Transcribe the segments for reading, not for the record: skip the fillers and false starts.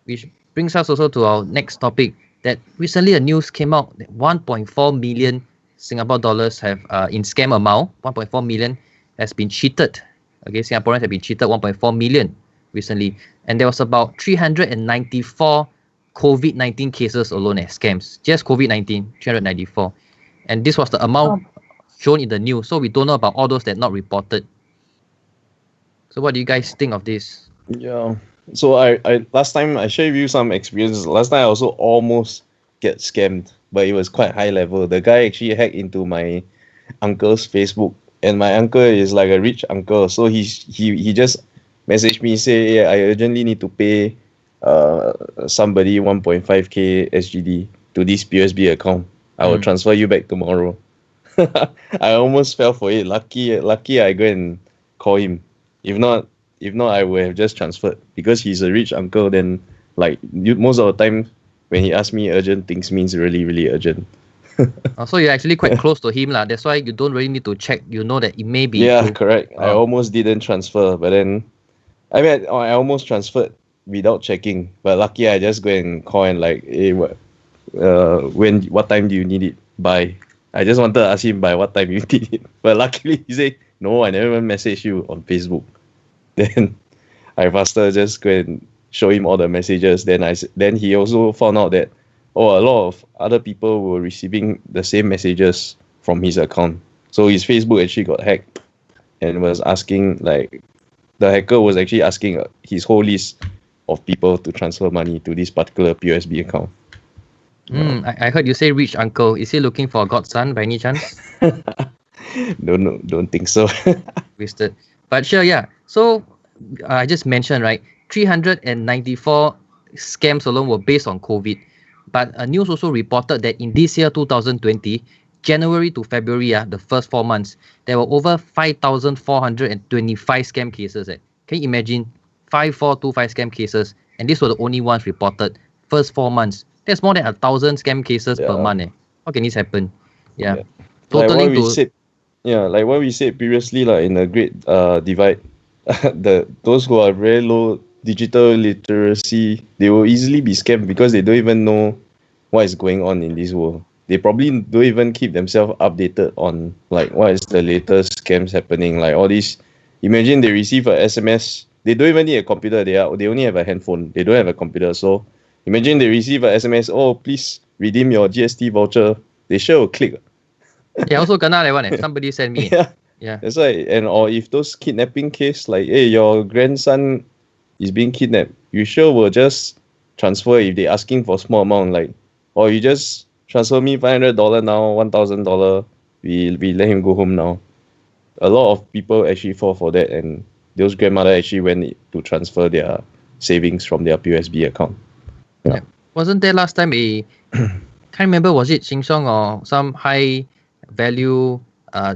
which brings us also to our next topic, that recently a news came out that 1.4 million Singapore dollars have in scam amount, 1.4 million has been cheated. Okay, Singaporeans have been cheated 1.4 million recently. And there was about 394 COVID-19 cases alone as scams. Just COVID-19, 394. And this was the amount shown in the news. So we don't know about all those that not reported. So what do you guys think of this? Yeah. So I last time I shared with you some experiences. Last time I also almost get scammed, but it was quite high level. The guy actually hacked into my uncle's Facebook, and my uncle is like a rich uncle. So he just messaged me, say, yeah, I urgently need to pay somebody 1.5k SGD to this POSB account. I will transfer you back tomorrow. I almost fell for it. Lucky I go and call him. If not I would have just transferred, because he's a rich uncle. Then like most of the time when he asks me urgent things means really, really urgent. So you're actually quite close to him lah. That's why you don't really need to check. You know that it may be. Yeah, true. Correct. I almost didn't transfer, but then I almost transferred without checking. But lucky I just go and call and like, hey, what time do you need it by? I just wanted to ask him by what time you need it. But luckily he said, no, I never even messaged you on Facebook. Then I faster just go and show him all the messages. Then he also found out that a lot of other people were receiving the same messages from his account. So his Facebook actually got hacked, and was asking, like, the hacker was actually asking his whole list of people to transfer money to this particular POSB account. I heard you say rich uncle. Is he looking for a godson by any chance? Don't think so. Wasted. But sure, yeah. So I just mentioned, right, 394 scams alone were based on COVID. But news also reported that in this year, 2020, January to February, the first 4 months, there were over 5,425 scam cases. Can you imagine? 5,425 scam cases. And these were the only ones reported. First 4 months. That's more than 1,000 scam cases per month. How can this happen? Yeah. Totaling like what we said previously, like in the Great Divide, those who are very low digital literacy, they will easily be scammed because they don't even know what is going on in this world. They probably don't even keep themselves updated on like what is the latest scams happening. Like all these, imagine they receive a SMS. They don't even need a computer. They only have a handphone. They don't have a computer. So imagine they receive a SMS. Oh, please redeem your GST voucher. They sure will click. Yeah, also kena that one. Somebody sent me. Yeah. That's right. And or if those kidnapping case, like, hey, your grandson is being kidnapped, you sure will just transfer if they asking for small amount, like, or you just transfer me $500 now, $1,000. We let him go home now. A lot of people actually fall for that, and those grandmother actually went to transfer their savings from their POSB account. Yeah. Wasn't there last time can't remember, was it Sheng Siong or some high value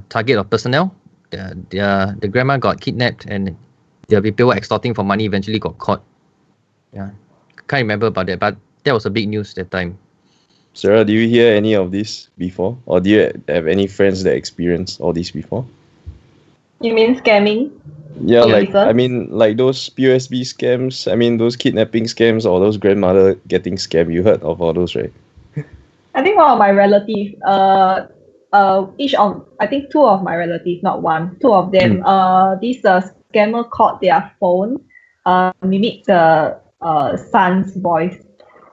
target of personnel? The grandma got kidnapped and the people were extorting for money, eventually got caught. Yeah, can't remember about that, but that was a big news that time. Sarah, do you hear any of this before? Or do you have any friends that experienced all this before? You mean scamming? Yeah, like those POSB scams, those kidnapping scams, or those grandmother getting scammed. You heard of all those, right? I think one of my relatives, I think two of my relatives, not one, two of them, this scammer called their phone, mimic the son's voice,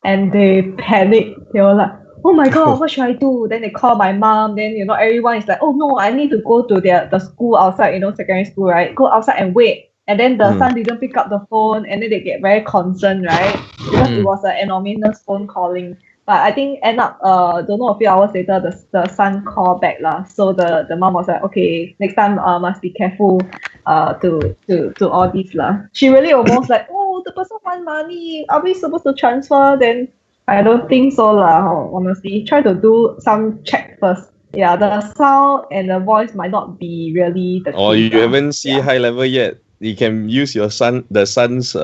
and they panicked. They were like, oh my god, what should I do? Then they call my mom. Then everyone is like, oh no, I need to go to the school outside, secondary school, right? Go outside and wait. And then the son didn't pick up the phone, and then they get very concerned, right? Because it was an anonymous phone calling. But I think end up, don't know, a few hours later, the son called back lah. So the mom was like, okay, next time must be careful to all this lah. She really almost like, oh, the person want money. Are we supposed to transfer? Then I don't think so lah. Honestly, try to do some check first. Yeah, the sound and the voice might not be really the. Or you haven't seen high level yet. You can use the son's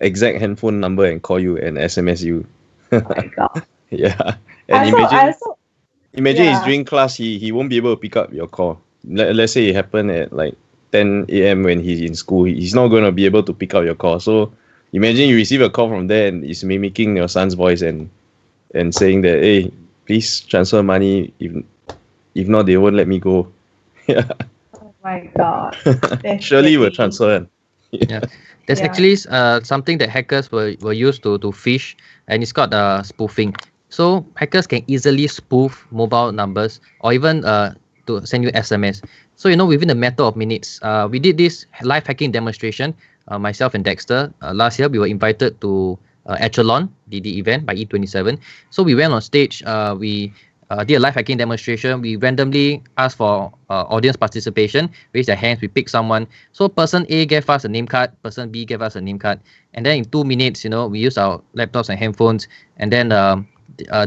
exact handphone number and call you and SMS you. Oh my god. Yeah. And imagine he's during class, he won't be able to pick up your call. Let's say it happened at like 10 a.m. when he's in school. He's not going to be able to pick up your call. So imagine you receive a call from there and it's mimicking your son's voice and saying that, hey, please transfer money. If not, they won't let me go. Yeah. Oh my God. That's Surely will scary. transfer. Yeah. There's Yeah. actually something that hackers will use to phish, and it's called spoofing. So hackers can easily spoof mobile numbers or even to send you SMS. So within a matter of minutes, we did this live hacking demonstration. Myself and Dexter last year we were invited to Echelon, the event by E27. So we went on stage. We did a live hacking demonstration. We randomly asked for audience participation, raise their hands, we pick someone. So person A gave us a name card, person B gave us a name card. And then in 2 minutes, we used our laptops and handphones. And then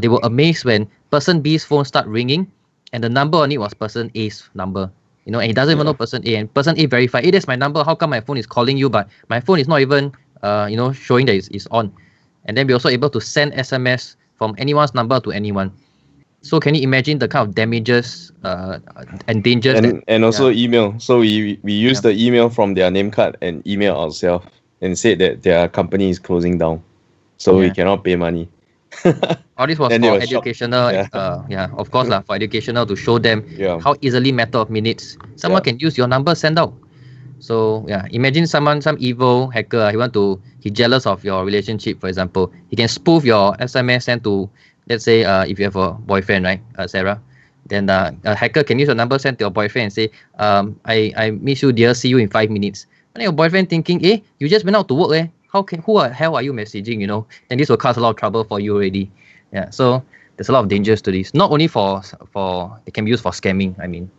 they were amazed when person B's phone started ringing and the number on it was person A's number. And he doesn't even know person A. And person A verified, hey, that's my number. How come my phone is calling you, but my phone is not even, showing that it's on. And then we're also able to send SMS from anyone's number to anyone. So can you imagine the kind of damages and dangers and also email. So we use the email from their name card and email ourselves and said that their company is closing down, so we cannot pay money. all this was And they for were shocked. educational, of course for educational to show them how easily matter of minutes someone can use your number, send out. So imagine some evil hacker, he's jealous of your relationship, for example. He can spoof your SMS sent to, let's say if you have a boyfriend, right, Sarah, then a hacker can use your number sent to your boyfriend and say, I miss you dear, see you in 5 minutes. And your boyfriend thinking, you just went out to work, who the hell are you messaging, then this will cause a lot of trouble for you already. So there's a lot of dangers to this, not only for it can be used for scamming, I mean.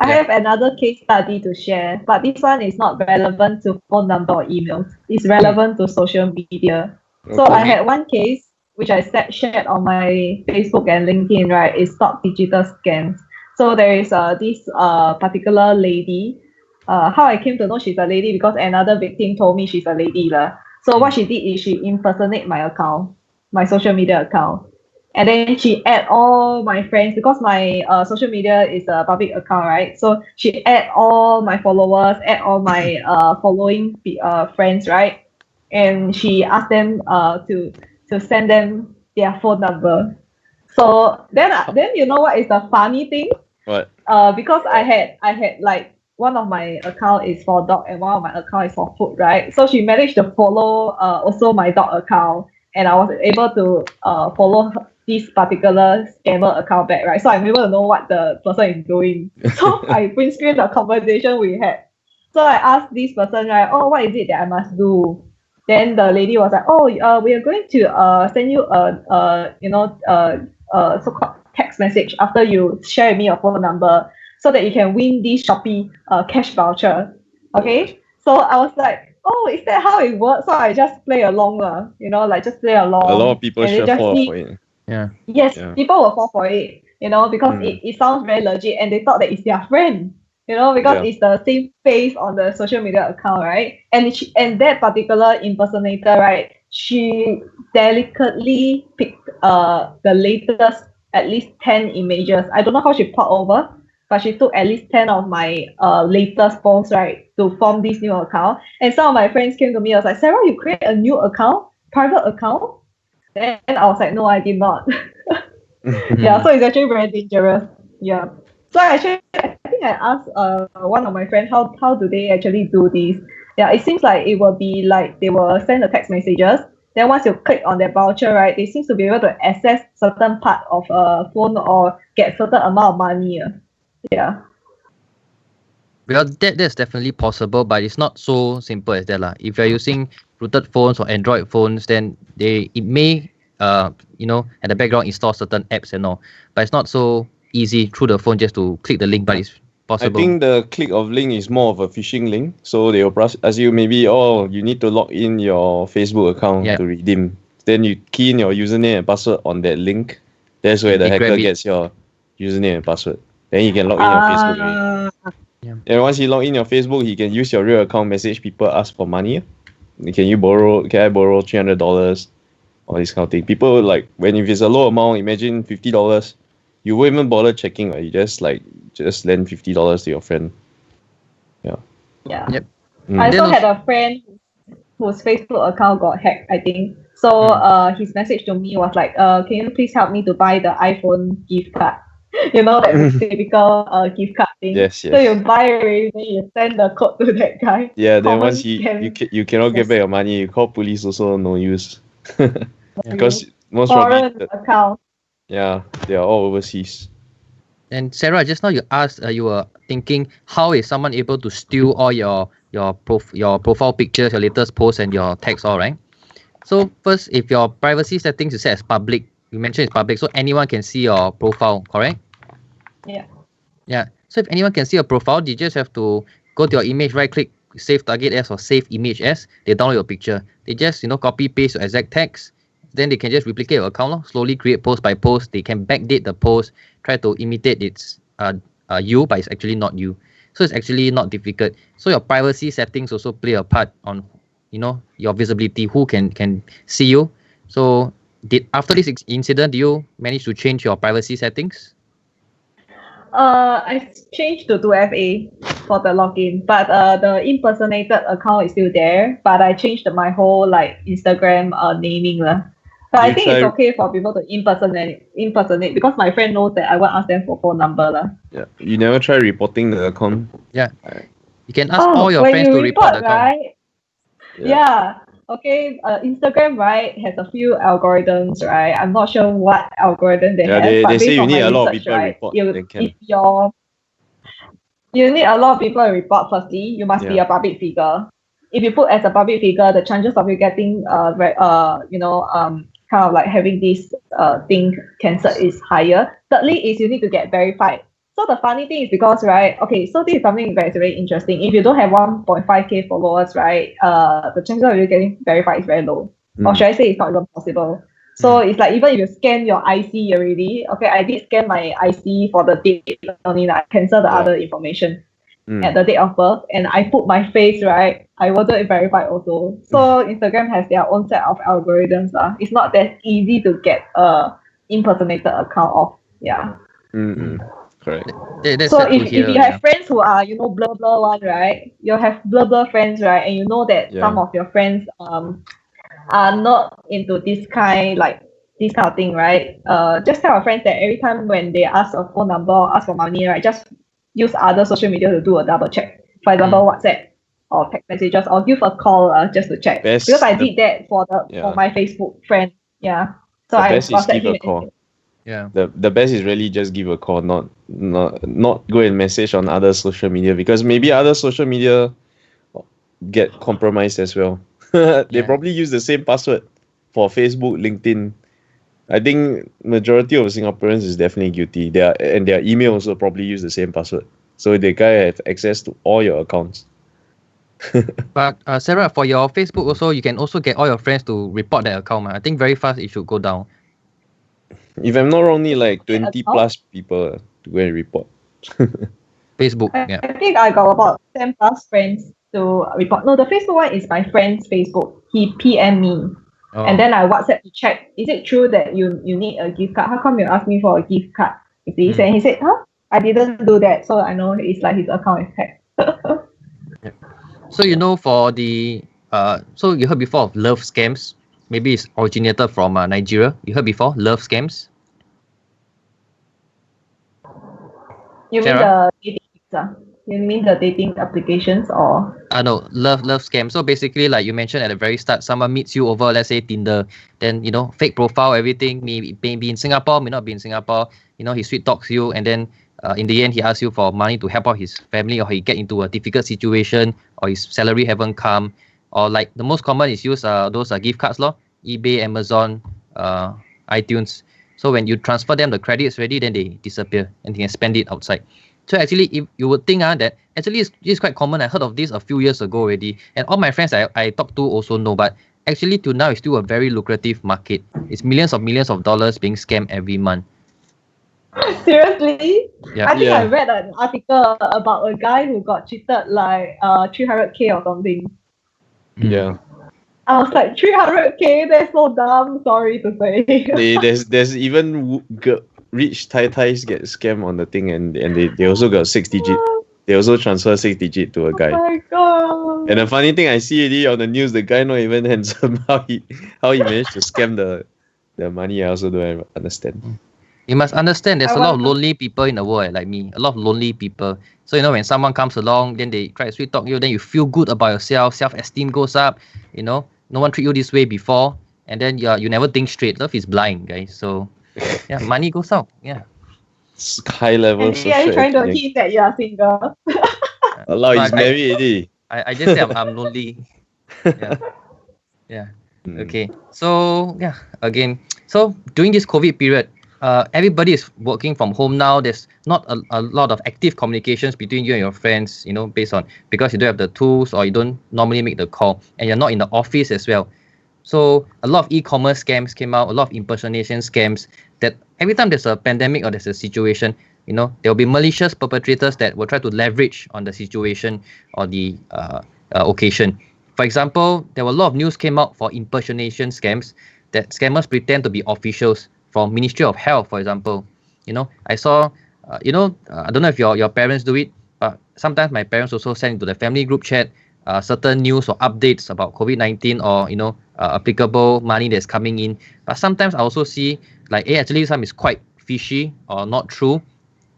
I have another case study to share, but this one is not relevant to phone number or emails. It's relevant to social media. So I had one case which I shared on my Facebook and LinkedIn, right? It's Stop Digital Scams. So there is this particular lady. How I came to know she's a lady because another victim told me she's a lady. So what she did is she impersonate my account, my social media account. And then she add all my friends because my social media is a public account, right? So she add all my followers, add all my following friends, right? And she asked them to send them their phone number. So then you know what is the funny thing? What? Because I had like one of my account is for dog and one of my account is for food, right? So she managed to follow also my dog account, and I was able to follow this particular scammer account back, right? So I'm able to know what the person is doing. So I print screen the conversation we had. So I asked this person, right, what is it that I must do? Then the lady was like, we are going to send you a so-called text message after you share with me your phone number so that you can win this Shopee cash voucher. Okay? So I was like, is that how it works? So I just play along, just play along. A lot of people and should just fall see, for it. Yes, people will fall for it, because it sounds very legit and they thought that it's their friend, because it's the same face on the social media account, right? And that particular impersonator, right, she delicately picked the latest at least 10 images. I don't know how she put over, but she took at least 10 of my latest posts, right, to form this new account. And some of my friends came to me, I was like, Sarah, you create a new account, private account? And I was like, no, I did not. So it's actually very dangerous. So I think I asked one of my friends how do they actually do this. It seems like it will be like they will send the text messages. Then once you click on their voucher, right, they seem to be able to access certain part of a phone or get certain amount of money. Well, that's definitely possible, but it's not so simple as that. If you're using rooted phones or Android phones, then it may at the background install certain apps and all. But it's not so easy through the phone just to click the link, but it's possible. I think the click of link is more of a phishing link. So they will ask you maybe, you need to log in your Facebook account to redeem. Then you key in your username and password on that link. That's where the hacker gets your username and password. Then you can log in your Facebook already. And once you log in your Facebook, he can use your real account, message people, ask for money. Can I borrow $300? All this kind of thing. People if it's a low amount, imagine $50, you won't even bother checking, right? You just lend $50 to your friend. Yep. Mm. I also had a friend whose Facebook account got hacked, I think. So his message to me was like, can you please help me to buy the iPhone gift card? You know, that typical gift card thing. Yes, So yes. you buy already, then you send the code to that guy. Yeah, then Common once you scam. cannot get Yes. back your money, you call police also no use. Because most Foreign probably account. yeah, they are all overseas. And Sarah, just now you asked, you were thinking, how is someone able to steal all your profile pictures, your latest posts, and your text, all right? So first, if your privacy settings you set as public, you mentioned it's public, so anyone can see your profile, correct? Yeah. Yeah. So if anyone can see your profile, you just have to go to your image, right click, save target as or save image as. They download your picture. They just copy paste your exact text. Then they can just replicate your account, slowly create post by post. They can backdate the post, try to imitate it's you, but it's actually not you. So it's actually not difficult. So your privacy settings also play a part on your visibility, who can see you. So after this incident, do you manage to change your privacy settings? I changed to 2FA for the login, but the impersonated account is still there. But I changed my whole Instagram naming lah. But I think it's okay for people to impersonate because my friend knows that I won't ask them for phone number lah. Yeah, you never try reporting the account. Yeah, you can ask all your friends to report the account. Right? Yeah. Okay, Instagram, right, has a few algorithms, right? I'm not sure what algorithm they have. They but say you need a lot of research, people right, report. you need a lot of people to report. Firstly, you must be a public figure. If you put as a public figure, the chances of you getting kind of like having this thing cancelled is higher. Thirdly, is you need to get verified. So the funny thing is because, right, okay, so this is something very, very interesting. If you don't have 1.5k followers, right, the chances of you getting verified is very low. Or should I say it's not even possible. So it's like even if you scan your IC already, okay, I did scan my IC for the date only, I cancel the other information at the date of birth, and I put my face, right, I wasn't verified also. So Instagram has their own set of algorithms. It's not that easy to get a impersonated account off. Yeah. Correct. So if you have friends who are blah blah one, right, you have blah blah friends, right, and you know that some of your friends are not into this kind of thing, right, just tell your friends that every time when they ask a phone number or ask for money, right, just use other social media to do a double check. For example, WhatsApp or text messages, or give a call just to check. Because I did that for my Facebook friend. Yeah. So I WhatsApp him. Call. Yeah. The best is really just give a call, not go and message on other social media, because maybe other social media get compromised as well. They probably use the same password for Facebook, LinkedIn. I think majority of Singaporeans is definitely guilty. Their email also probably use the same password. So the guy have access to all your accounts. But Sarah, for your Facebook also, you can also get all your friends to report that account. I think very fast it should go down. If I'm not wrong, like 20 plus people to go and report. Facebook, I think I got about 10 plus friends to report. No, the Facebook one is my friend's Facebook. He PM me. Oh. And then I WhatsApp to check, is it true that you need a gift card? How come you asked me for a gift card? And he said, I didn't do that. So I know it's like his account is hacked. So for the so you heard before of love scams. Maybe it's originated from Nigeria. You heard before love scams? You mean the dating? You mean the dating applications or? No, love scam. So basically, like you mentioned at the very start, someone meets you over, let's say Tinder, then fake profile, everything, may be in Singapore, may not be in Singapore. He sweet talks you, and then in the end he asks you for money to help out his family, or he get into a difficult situation, or his salary haven't come, or like the most common is use those gift cards, eBay, Amazon, iTunes. So when you transfer them the credits ready, then they disappear and they can spend it outside. So actually, if you would think that actually it's quite common. I heard of this a few years ago already, and all my friends I talked to also know. But actually, till now, it's still a very lucrative market. It's millions of dollars being scammed every month. Seriously? Yeah. I think I read an article about a guy who got cheated like 300k or something. Yeah. I was like, 300k? That's so dumb. Sorry to say. There's even rich Thais get scammed on the thing, and they also got 6 digit. They also transfer 6 digit to a guy. Oh my god. And the funny thing, I see it on the news, the guy not even handsome. How he managed to scam the money, I also don't understand. You must understand there's a lot of lonely people in the world, like me. A lot of lonely people. So, when someone comes along, then they try to sweet talk you, then you feel good about yourself, self-esteem goes up, no one treat you this way before, and then you never think straight. Love is blind, guys. So, yeah, money goes out. Yeah. It's high level social. Are you trying to hint that you are single? Allah is married already. I just say I'm lonely. Yeah. Okay. So, again, so during this COVID period, everybody is working from home now. There's not a lot of active communications between you and your friends, because you don't have the tools or you don't normally make the call, and you're not in the office as well. So a lot of e-commerce scams came out, a lot of impersonation scams, that every time there's a pandemic or there's a situation, there will be malicious perpetrators that will try to leverage on the situation or the occasion. For example, there were a lot of news came out for impersonation scams, that scammers pretend to be officials from Ministry of Health, for example. I saw, I don't know if your parents do it, but sometimes my parents also send into the family group chat certain news or updates about COVID-19 or, applicable money that's coming in. But sometimes I also see like, actually some is quite fishy or not true.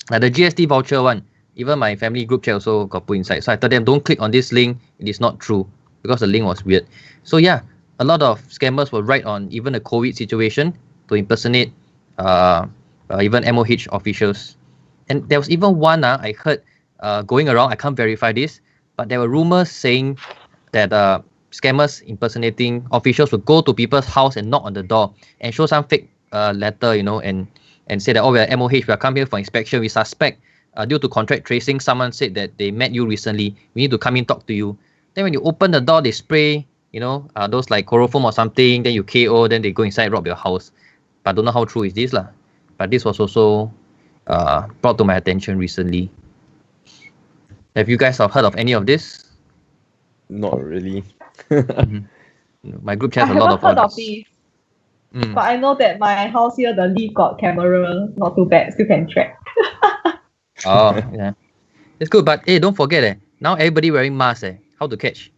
Like the GST voucher one, even my family group chat also got put inside. So I tell them, don't click on this link, it is not true, because the link was weird. So yeah, a lot of scammers will write on even the COVID situation to impersonate even MOH officials. And there was even one I heard going around, I can't verify this, but there were rumors saying that scammers impersonating officials would go to people's house and knock on the door and show some fake letter, and say that, oh, we're MOH, we are come here for inspection, we suspect due to contact tracing, someone said that they met you recently, we need to come in talk to you. Then when you open the door, they spray, those like chloroform or something, then you KO, then they go inside, rob your house. But I don't know how true is this lah. But this was also brought to my attention recently. Have you guys heard of any of this? Not really. My group chat has a lot of heard of others. these. But I know that my house here, the lift got camera, not too bad, still can track. Oh, yeah. It's good, but hey, don't forget, now everybody wearing masks, how to catch?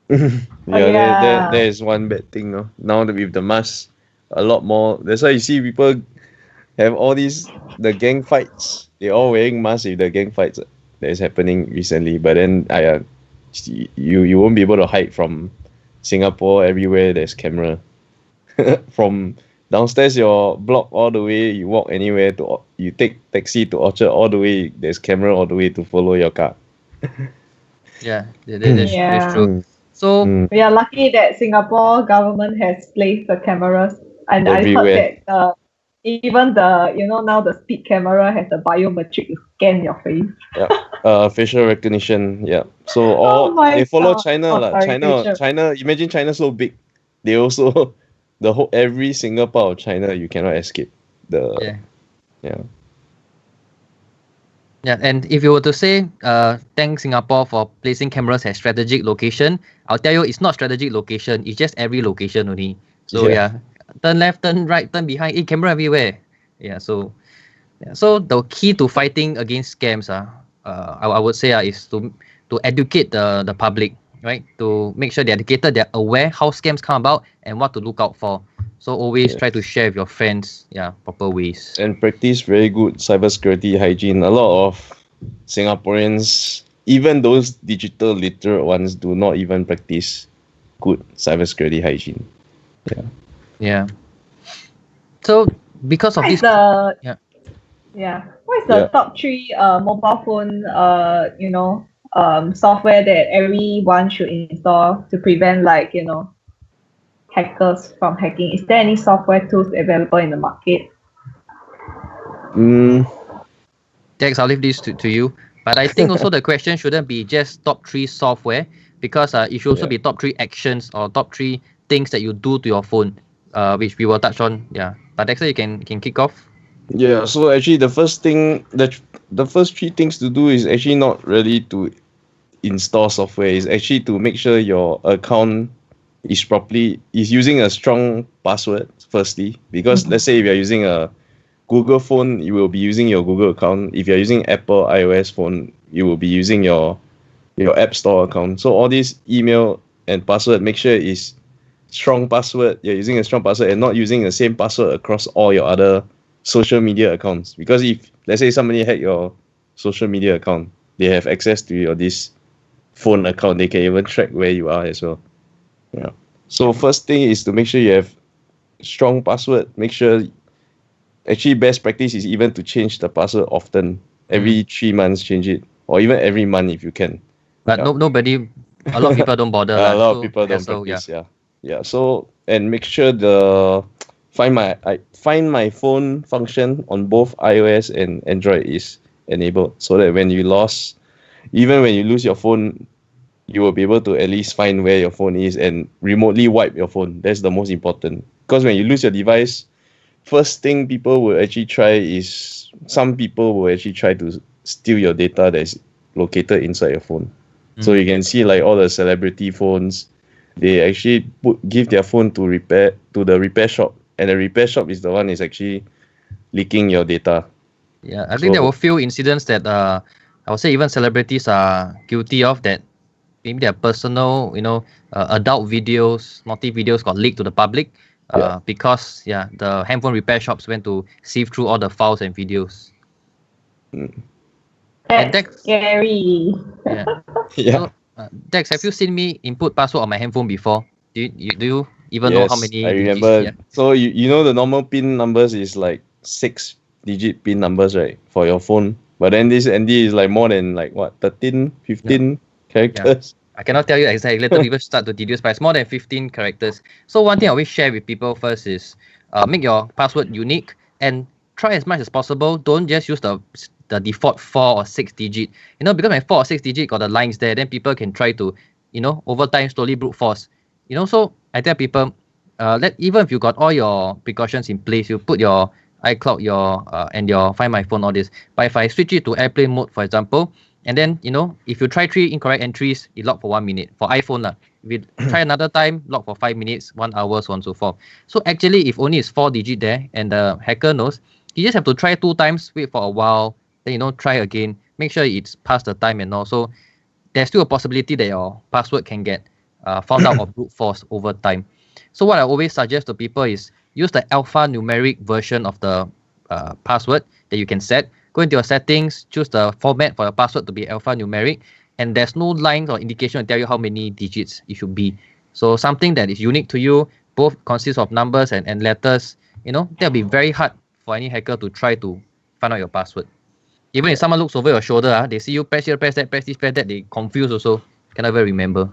There is one bad thing. Now that with the mask, a lot more. That's why you see people have all the gang fights. They're all wearing masks with the gang fights that is happening recently. But then you won't be able to hide from Singapore. Everywhere there's camera. From downstairs your block all the way, you walk anywhere you take taxi to Orchard, all the way there's camera all the way to follow your car. Yeah, that's true. So we are lucky that Singapore government has placed the cameras, and everywhere. I heard that even the now the speed camera has a biometric to scan your face. Yeah, facial recognition. Yeah, so they follow China. China. Imagine China so big, they also every single part of China you cannot escape. Yeah, and if you were to say, thank Singapore for placing cameras at strategic location, I'll tell you it's not strategic location, it's just every location only. So turn left, turn right, turn behind, camera everywhere. So the key to fighting against scams, I would say is to educate the public, right? To make sure they're educated, they're aware how scams come about and what to look out for. So always try to share with your friends, proper ways. And practice very good cybersecurity hygiene. A lot of Singaporeans, even those digital literate ones, do not even practice good cybersecurity hygiene. Yeah. So because of this, what is the top 3 mobile phone software that everyone should install to prevent hackers from hacking? Is there any software tools available in the market? Dex, I'll leave this to you. But I think also the question shouldn't be just top 3 software, because it should also be top 3 actions or top 3 things that you do to your phone, which we will touch on. But Dexter, you can kick off. Yeah, so actually the first 3 things to do is actually not really to install software. It's actually to make sure your account is using a strong password firstly, because let's say if you're using a Google phone, you will be using your Google account. If you're using Apple iOS phone, you will be using your your App Store account. So all these email and password, make sure it's strong password. You're using a strong password and not using the same password across all your other social media accounts. Because if let's say somebody hack your social media account, they have access to your this phone account. They can even track where you are as well. Yeah. So first thing is to make sure you have strong password. Make sure, actually best practice is even to change the password often. Every 3 months change it, or even every month if you can. But Yeah. nobody, a lot of people don't bother. A lot of so people don't hassle, practice. Yeah. So, and make sure the find my phone function on both iOS and Android is enabled, so that even when you lose your phone, you will be able to at least find where your phone is and remotely wipe your phone. That's the most important. Because when you lose your device, first thing some people will actually try to steal your data that's located inside your phone. So you can see like all the celebrity phones, they actually give their phone to the repair shop, and the repair shop is the one is actually leaking your data. Yeah, I think there were few incidents that I would say even celebrities are guilty of that. Maybe their personal, adult videos, naughty videos got leaked to the public because the handphone repair shops went to sieve through all the files and videos. And That's scary. Yeah. Yeah. So, Dex, have you seen me input password on my handphone before? Do you even know how Yes, many I digits? remember. Yeah. So you know the normal PIN numbers is like 6-digit PIN numbers, right, for your phone. But then this ND is like more than like what 13, 15 characters. I cannot tell you exactly. Later people start to deduce, but it's more than 15 characters. So one thing I always share with people first is make your password unique and try as much as possible. Don't just use the default 4 or 6 digit. Because my 4 or 6 digit got the lines there, then people can try to, over time slowly brute force. So I tell people, even if you got all your precautions in place, you put your iCloud, and your Find My Phone, all this. But if I switch it to airplane mode, for example, and then, if you try 3 incorrect entries, it lock for 1 minute. For iPhone, if you try another time, lock for 5 minutes, 1 hour, so on and so forth. So actually, if only it's 4 digit there and the hacker knows, you just have to try 2 times, wait for a while, then, try again, make sure it's past the time and all. So there's still a possibility that your password can get found out or brute force over time. So what I always suggest to people is use the alphanumeric version of the password that you can set. Go into your settings, choose the format for your password to be alphanumeric, and there's no lines or indication to tell you how many digits it should be. So something that is unique to you, both consists of numbers and letters, that'll be very hard for any hacker to try to find out your password. Even if someone looks over your shoulder, they see you press here, press that, press this, press that, they confuse also, cannot even remember.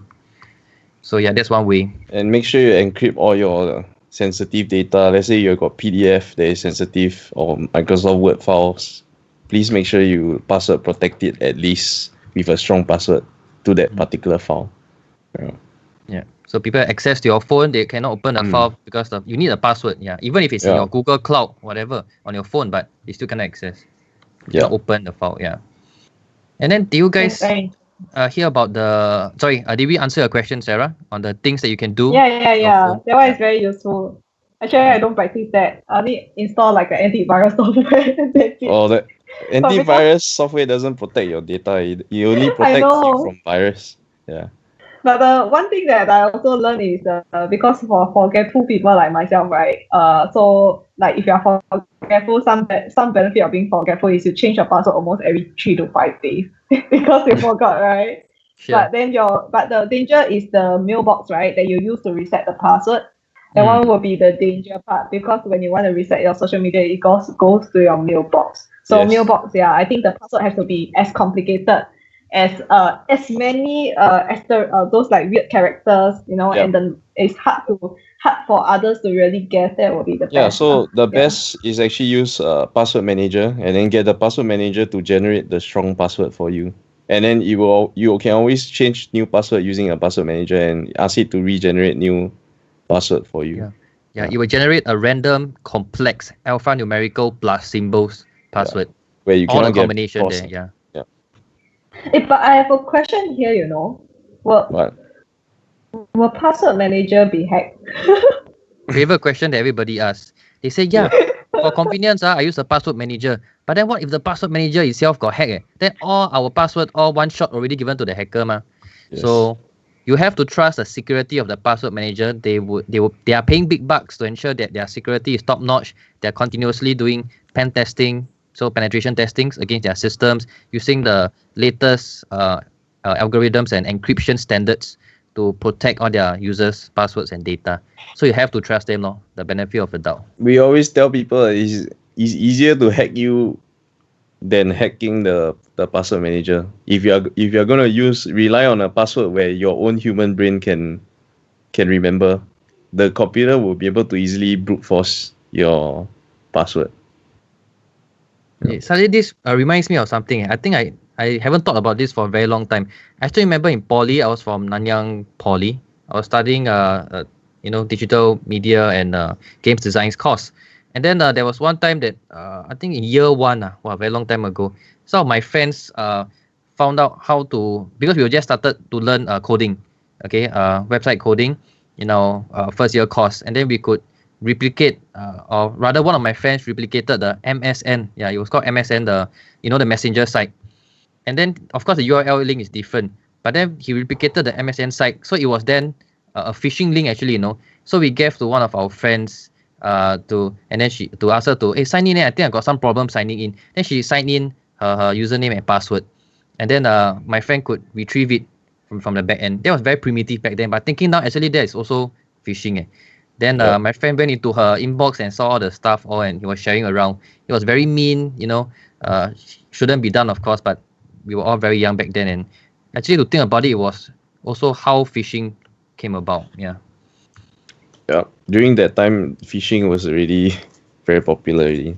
So yeah, that's one way. And make sure you encrypt all your sensitive data. Let's say you've got PDF that is sensitive or Microsoft Word files. Please make sure you password protect it at least with a strong password to that particular file. Yeah. So people access to your phone, they cannot open the file because you need a password. Yeah. Even if it's in your Google Cloud, whatever, on your phone, but they still cannot access. Cannot open the file. Yeah. And then do you guys hear about the? Sorry, did we answer your question, Sarah, on the things that you can do? Yeah. That one is very useful. Actually, I don't practice that. I only install like an antivirus software. That's it. Oh, the antivirus software doesn't protect your data. It only protects you from virus. Yeah. But the one thing that I also learned is because for forgetful people like myself, right? So like if you're forgetful, some benefit of being forgetful is you change your password almost every 3 to 5 days because you forgot, right? Sure. But the danger is the mailbox, right? That you use to reset the password. That one will be the danger part because when you want to reset your social media, it goes to your mailbox. So mailbox, I think the password has to be as complicated as many as those like weird characters, and then it's hard for others to really guess. That will be the best. Yeah, so the best is actually use password manager and then get the password manager to generate the strong password for you. And then you can always change new password using a password manager and ask it to regenerate new password for you. Yeah, it will generate a random, complex, alphanumerical plus symbols password. Where you all cannot the get combination crossed. there. Yeah. But I have a question here. What? Will password manager be hacked? Favorite question that everybody asks. They say, for convenience, I use the password manager. But then what if the password manager itself got hacked? Then all our password, all one shot already given to the hacker, ma. Yes. So you have to trust the security of the password manager. They are paying big bucks to ensure that their security is top notch. They're continuously doing pen testing, so penetration testings against their systems using the latest algorithms and encryption standards to protect all their users' passwords and data. So you have to trust them, no? The benefit of the doubt. We always tell people it's easier to hack you than hacking the password manager. If you're gonna rely on a password where your own human brain can remember, the computer will be able to easily brute force your password. Suddenly this reminds me of something. I think I haven't thought about this for a very long time. I still remember in Poly, I was from Nanyang Poly. I was studying digital media and games design course. And then there was one time that I think in year one, a very long time ago, some of my friends found out how to, because we just started to learn coding, website coding in our first year course, and then we could replicate, or rather one of my friends replicated the MSN. Yeah, it was called MSN, the messenger site. And then of course the URL link is different, but then he replicated the MSN site, so it was then a phishing link actually, So we gave to one of our friends to ask her to sign in. I think I got some problem signing in. Then she signed in her username and password, and then my friend could retrieve it from the back end. That was very primitive back then, but thinking now actually that is also phishing. Then my friend went into her inbox and saw all the stuff and he was sharing around. It was very mean, shouldn't be done, of course, but we were all very young back then, and actually to think about it, it was also how phishing came about. Yeah. During that time, phishing was already very popular already.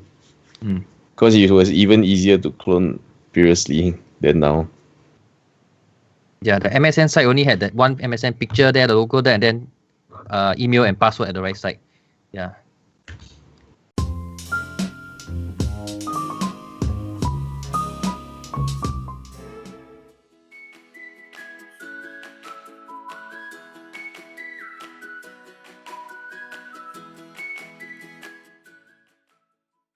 Because it was even easier to clone previously than now. Yeah, the MSN site only had that one MSN picture there, the logo there, and then email and password at the right side. Yeah,